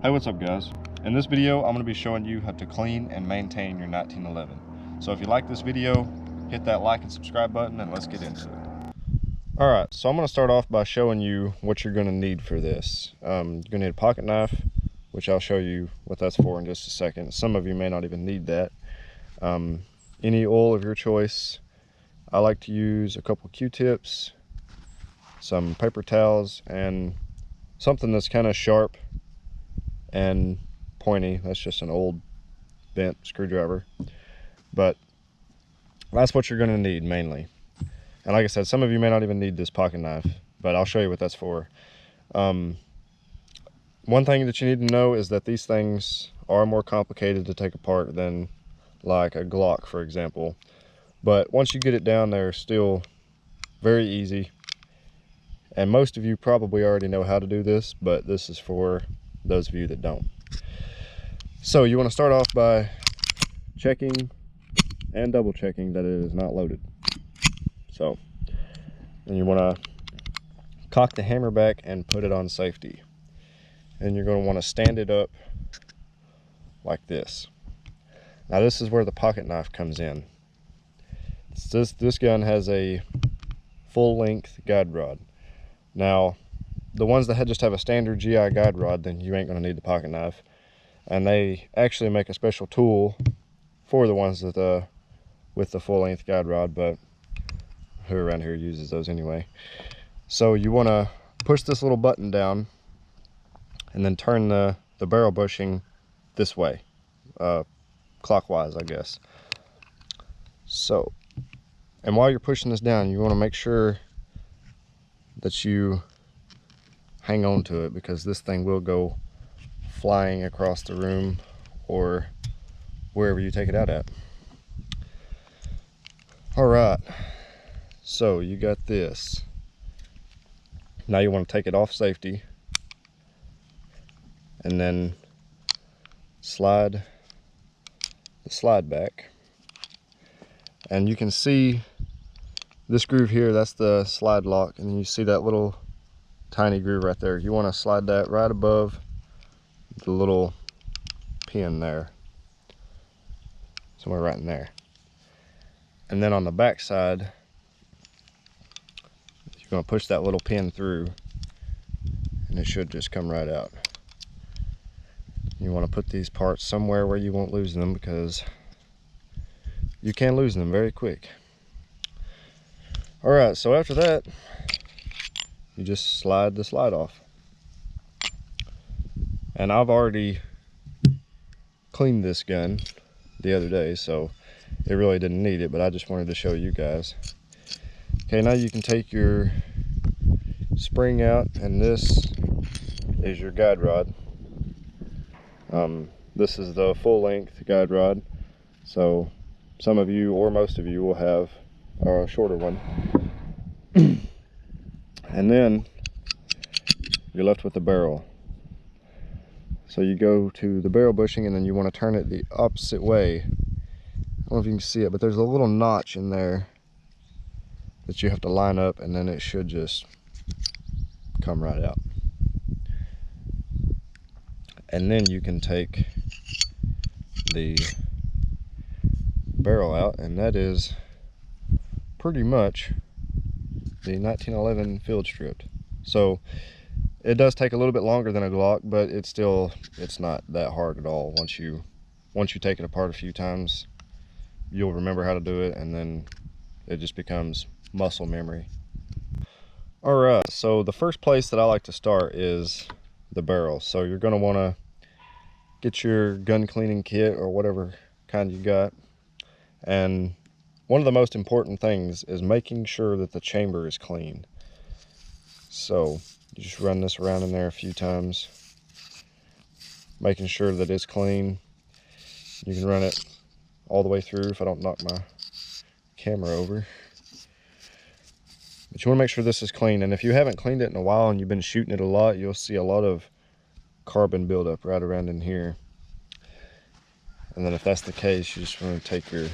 Hey, what's up guys? In this video, I'm going to be showing you how to clean and maintain your 1911. So if you like this video, hit that like and subscribe button and let's get into it. Alright, so I'm going to start off by showing you what you're going to need for this. You're going to need a pocket knife, which I'll show you what that's for in just a second. Some of you may not even need that. Any oil of your choice. I like to use a couple Q-tips, some paper towels, and something that's kind of sharp and pointy. That's just an old bent screwdriver, but that's what you're going to need mainly. And like I said, some of you may not even need this pocket knife, but I'll show you what that's for. One thing that you need to know is that these things are more complicated to take apart than like a Glock, for example, but once you get it down, they're still very easy. And most of you probably already know how to do this, but this is for those of you that don't. So you want to start off by checking and double checking that it is not loaded. So then you want to cock the hammer back and put it on safety. And you're going to want to stand it up like this. Now this is where the pocket knife comes in. This gun has a full length guide rod. Now the ones that just have a standard GI guide rod, then you ain't going to need the pocket knife. And they actually make a special tool for the ones that with the full length guide rod, but who around here uses those anyway? So you want to push this little button down and then turn the barrel bushing this way, clockwise I guess. So, and while you're pushing this down, you want to make sure that you hang on to it, because this thing will go flying across the room or wherever you take it out at. All right, so you got this. Now you want to take it off safety and then slide the slide back, and you can see this groove here, that's the slide lock, and then you see that little tiny groove right there. You want to slide that right above the little pin there, somewhere right in there. And then on the back side, you're going to push that little pin through and it should just come right out. You want to put these parts somewhere where you won't lose them, because you can lose them very quick. Alright, so after that, you just slide the slide off. And I've already cleaned this gun the other day, so it really didn't need it, but I just wanted to show you guys. Okay, now you can take your spring out, and this is your guide rod. This is the full length guide rod, so some of you or most of you will have a shorter one. And then you're left with the barrel. So you go to the barrel bushing, and then you want to turn it the opposite way. I don't know if you can see it, but there's a little notch in there that you have to line up, and then it should just come right out. And then you can take the barrel out, and that is pretty much the 1911 field stripped. So it does take a little bit longer than a Glock, but it's not that hard at all. Once you take it apart a few times, you'll remember how to do it, and then it just becomes muscle memory. All right, so the first place that I like to start is the barrel. So you're going to want to get your gun cleaning kit or whatever kind you got, and one of the most important things is making sure that the chamber is clean. So you just run this around in there a few times, making sure that it's clean. You can run it all the way through if I don't knock my camera over. But you want to make sure this is clean, and if you haven't cleaned it in a while and you've been shooting it a lot, you'll see a lot of carbon buildup right around in here. And then if that's the case, you just want to take your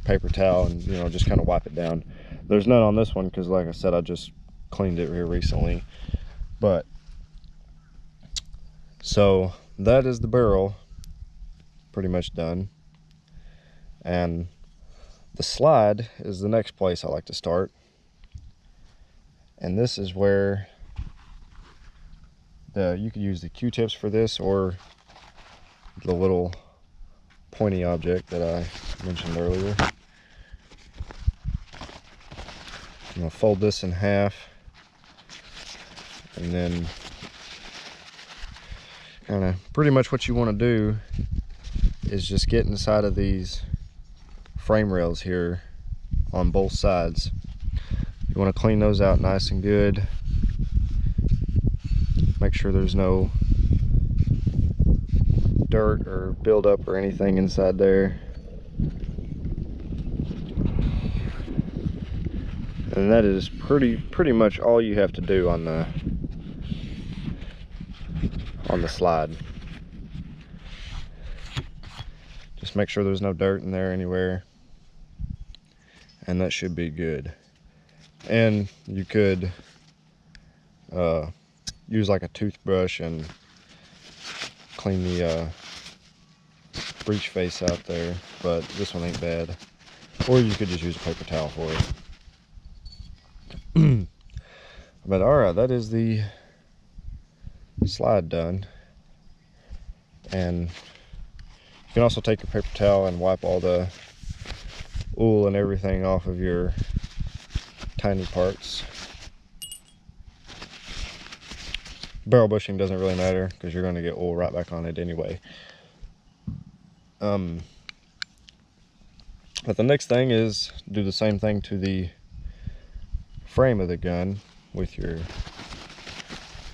paper towel and just kind of wipe it down. There's none on this one because, like I said, I just cleaned it here recently. But So that is the barrel pretty much done, and the slide is the next place I like to start. And this is where you could use the Q-tips for this, or the little pointy object that I mentioned earlier. I'm gonna fold this in half, and then kind of pretty much what you want to do is just get inside of these frame rails here on both sides. You want to clean those out nice and good. Make sure there's no dirt or buildup or anything inside there. And that is pretty much all you have to do on the slide. Just make sure there's no dirt in there anywhere, and that should be good. And you could use like a toothbrush and clean the breech face out there, but this one ain't bad. Or you could just use a paper towel for it. But alright, that is the slide done. And you can also take your paper towel and wipe all the oil and everything off of your tiny parts. Barrel bushing doesn't really matter because you're going to get oil right back on it anyway. But the next thing is do the same thing to the frame of the gun with your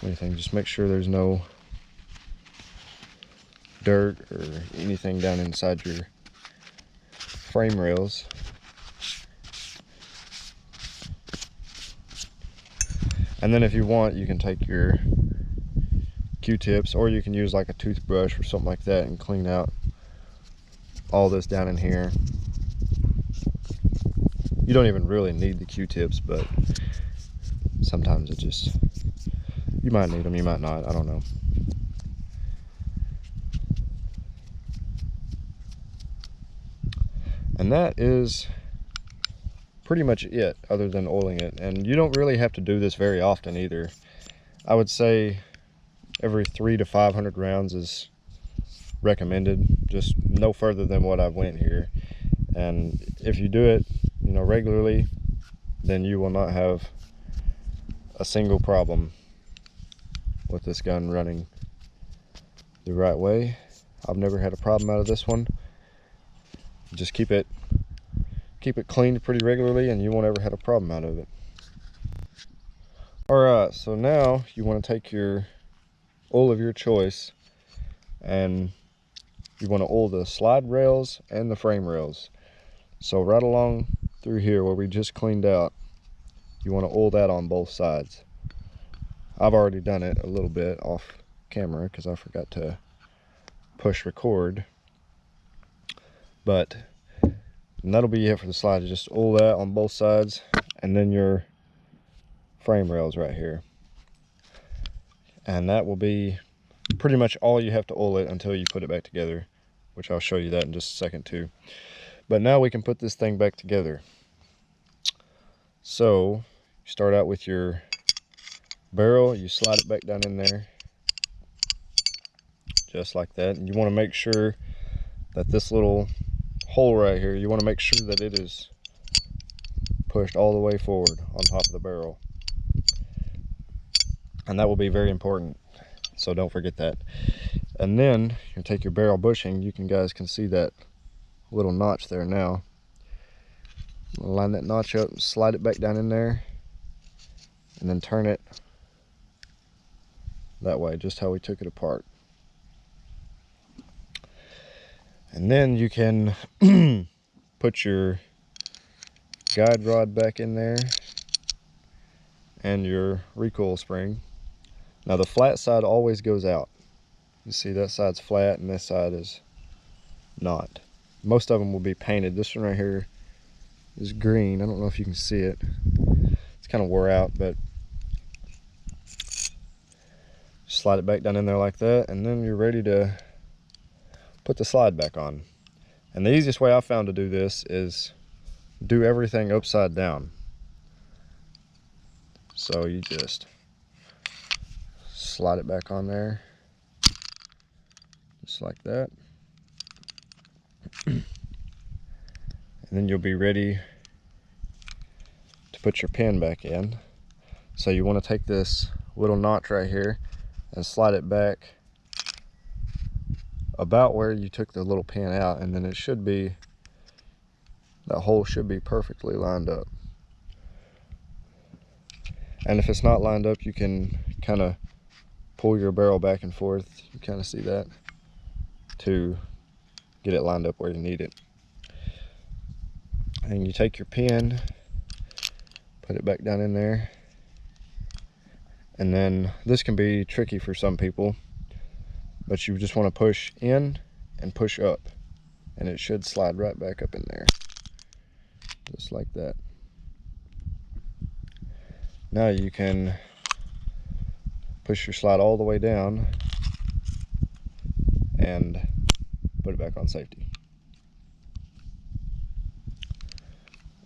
anything. Just make sure there's no dirt or anything down inside your frame rails. And then if you want, you can take your Q-tips, or you can use like a toothbrush or something like that and clean out all this down in here. You don't even really need the Q-tips, but sometimes it just, you might need them, you might not, I don't know. And that is pretty much it, other than oiling it. And you don't really have to do this very often either. I would say every 300 to 500 rounds is recommended, just no further than what I've went here. And if you do it, you know, regularly, then you will not have a single problem with this gun running the right way. I've never had a problem out of this one. Just keep it cleaned pretty regularly and you won't ever have a problem out of it. Alright, so now you want to take your oil of your choice and you want to oil the slide rails and the frame rails. So right along through here where we just cleaned out, you want to oil that on both sides. I've already done it a little bit off camera because I forgot to push record. But that'll be it for the slide. Just oil that on both sides, and then your frame rails right here. And that will be pretty much all you have to oil it until you put it back together, which I'll show you that in just a second too. But now we can put this thing back together. So you start out with your barrel, you slide it back down in there just like that, and you want to make sure that this little hole right here, you want to make sure that it is pushed all the way forward on top of the barrel, and that will be very important, so don't forget that. And then you take your barrel bushing. You guys can see that little notch there now. Line that notch up, slide it back down in there, and then turn it that way, just how we took it apart. And then you can put your guide rod back in there and your recoil spring. Now the flat side always goes out. You see that side's flat and this side is not. Most of them will be painted. This one right here is green. I don't know if you can see it. It's kind of wore out, but slide it back down in there like that, and then you're ready to put the slide back on. And the easiest way I found to do this is do everything upside down. So you just slide it back on there, just like that. And then you'll be ready to put your pin back in. So you want to take this little notch right here and slide it back about where you took the little pin out, and then it should be, that hole should be perfectly lined up. And if it's not lined up, you can kind of pull your barrel back and forth, you kind of see that, to get it lined up where you need it. And you take your pin, put it back down in there, and then this can be tricky for some people, but you just want to push in and push up, and it should slide right back up in there, just like that. Now you can push your slide all the way down and put it back on safety.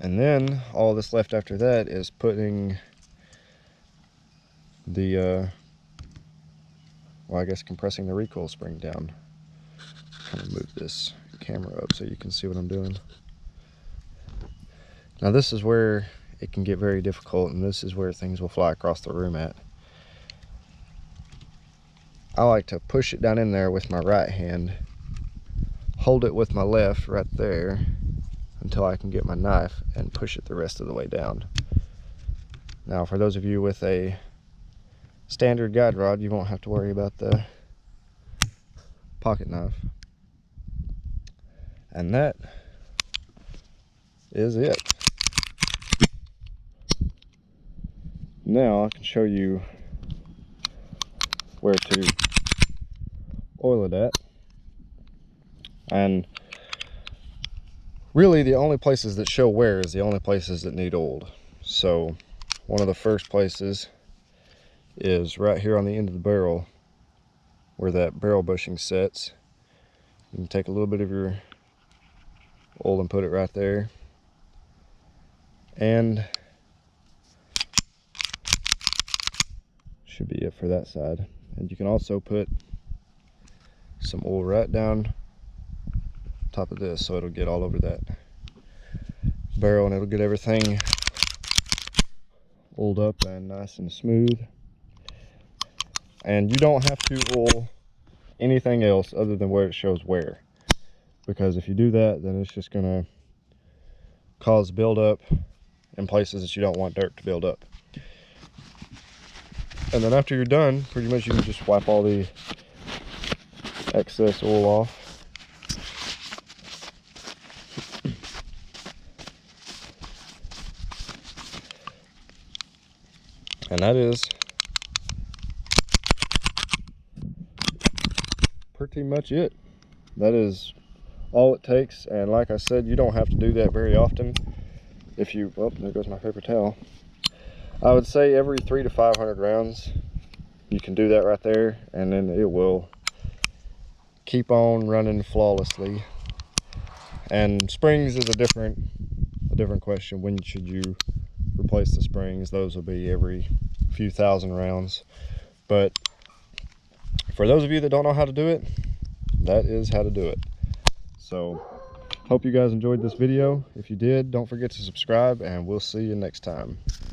And then all that's left after that is putting the well, I guess compressing the recoil spring down. Kind of move this camera up so you can see what I'm doing. Now this is where it can get very difficult, and this is where things will fly across the room at. I like to push it down in there with my right hand, hold it with my left right there until I can get my knife, and push it the rest of the way down. Now for those of you with a standard guide rod, you won't have to worry about the pocket knife. And that is it. Now I can show you where to oil it at. And really the only places that show wear is the only places that need oiled. So one of the first places is right here on the end of the barrel where that barrel bushing sets. You can take a little bit of your oil and put it right there. And should be it for that side. And you can also put some oil right down top of this, so it'll get all over that barrel and it'll get everything oiled up and nice and smooth. And you don't have to oil anything else other than where it shows wear, because if you do that, then it's just gonna cause buildup in places that you don't want dirt to build up. And then after you're done, pretty much you can just wipe all the excess oil off. And that is pretty much it. That is all it takes. And like I said, you don't have to do that very often. If you, well, there goes my paper towel. I would say every 300 to 500 rounds, you can do that right there, and then it will keep on running flawlessly. And springs is a different question. When should you replace the springs? Those will be every few thousand rounds. But for those of you that don't know how to do it, that is how to do it. So hope you guys enjoyed this video. If you did, don't forget to subscribe, and we'll see you next time.